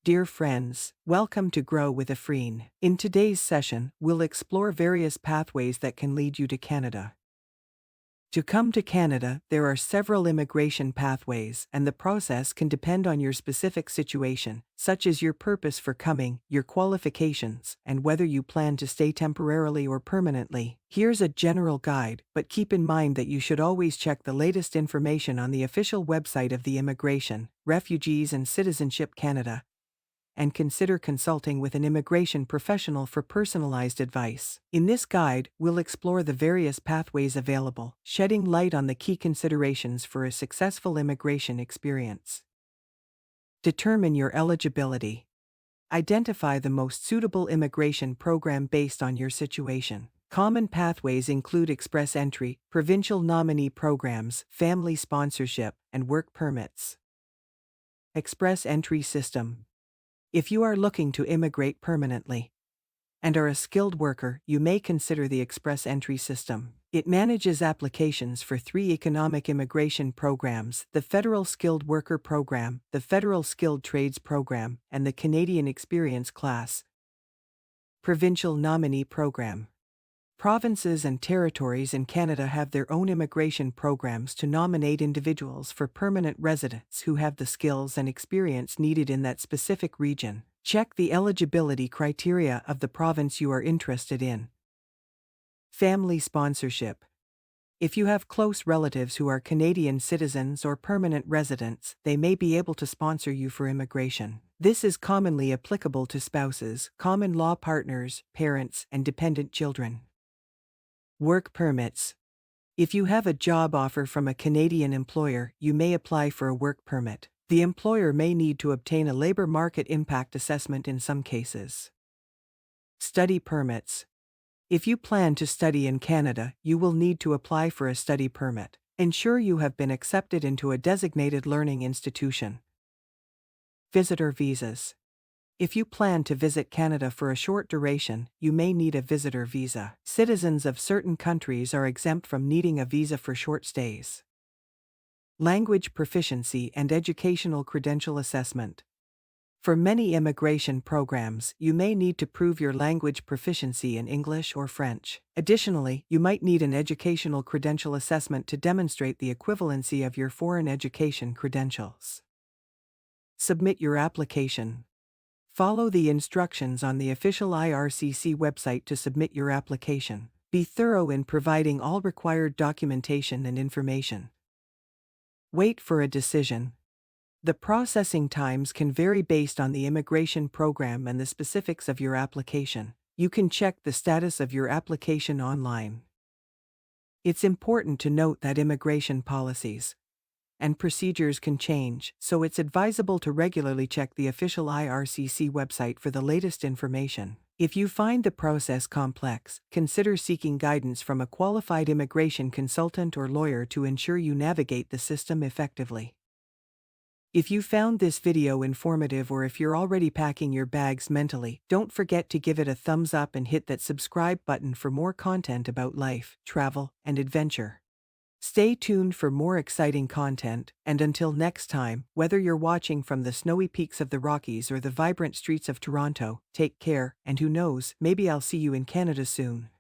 Dear friends, welcome to Grow with Afreen. In today's session, we'll explore various pathways that can lead you to Canada. To come to Canada, there are several immigration pathways, and the process can depend on your specific situation, such as your purpose for coming, your qualifications, and whether you plan to stay temporarily or permanently. Here's a general guide, but keep in mind that you should always check the latest information on the official website of the Immigration, Refugees and Citizenship Canada, and consider consulting with an immigration professional for personalized advice. In this guide, we'll explore the various pathways available, shedding light on the key considerations for a successful immigration experience. Determine your eligibility. Identify the most suitable immigration program based on your situation. Common pathways include express entry, provincial nominee programs, family sponsorship, and work permits. Express entry system. If you are looking to immigrate permanently and are a skilled worker, you may consider the Express Entry system. It manages applications for 3 economic immigration programs: the Federal Skilled Worker Program, the Federal Skilled Trades Program, and the Canadian Experience Class. Provincial Nominee Program. Provinces and territories in Canada have their own immigration programs to nominate individuals for permanent residence who have the skills and experience needed in that specific region. Check the eligibility criteria of the province you are interested in. Family sponsorship. If you have close relatives who are Canadian citizens or permanent residents, they may be able to sponsor you for immigration. This is commonly applicable to spouses, common law partners, parents, and dependent children. Work permits. If you have a job offer from a Canadian employer, you may apply for a work permit. The employer may need to obtain a labor market impact assessment in some cases. Study permits. If you plan to study in Canada, you will need to apply for a study permit. Ensure you have been accepted into a designated learning institution. Visitor visas. If you plan to visit Canada for a short duration, you may need a visitor visa. Citizens of certain countries are exempt from needing a visa for short stays. Language proficiency and educational credential assessment. For many immigration programs, you may need to prove your language proficiency in English or French. Additionally, you might need an educational credential assessment to demonstrate the equivalency of your foreign education credentials. Submit your application. Follow the instructions on the official IRCC website to submit your application. Be thorough in providing all required documentation and information. Wait for a decision. The processing times can vary based on the immigration program and the specifics of your application. You can check the status of your application online. It's important to note that immigration policies and procedures can change, so it's advisable to regularly check the official IRCC website for the latest information. If you find the process complex, consider seeking guidance from a qualified immigration consultant or lawyer to ensure you navigate the system effectively. If you found this video informative, or if you're already packing your bags mentally, don't forget to give it a thumbs up and hit that subscribe button for more content about life, travel, and adventure. Stay tuned for more exciting content, and until next time, whether you're watching from the snowy peaks of the Rockies or the vibrant streets of Toronto, take care, and who knows, maybe I'll see you in Canada soon.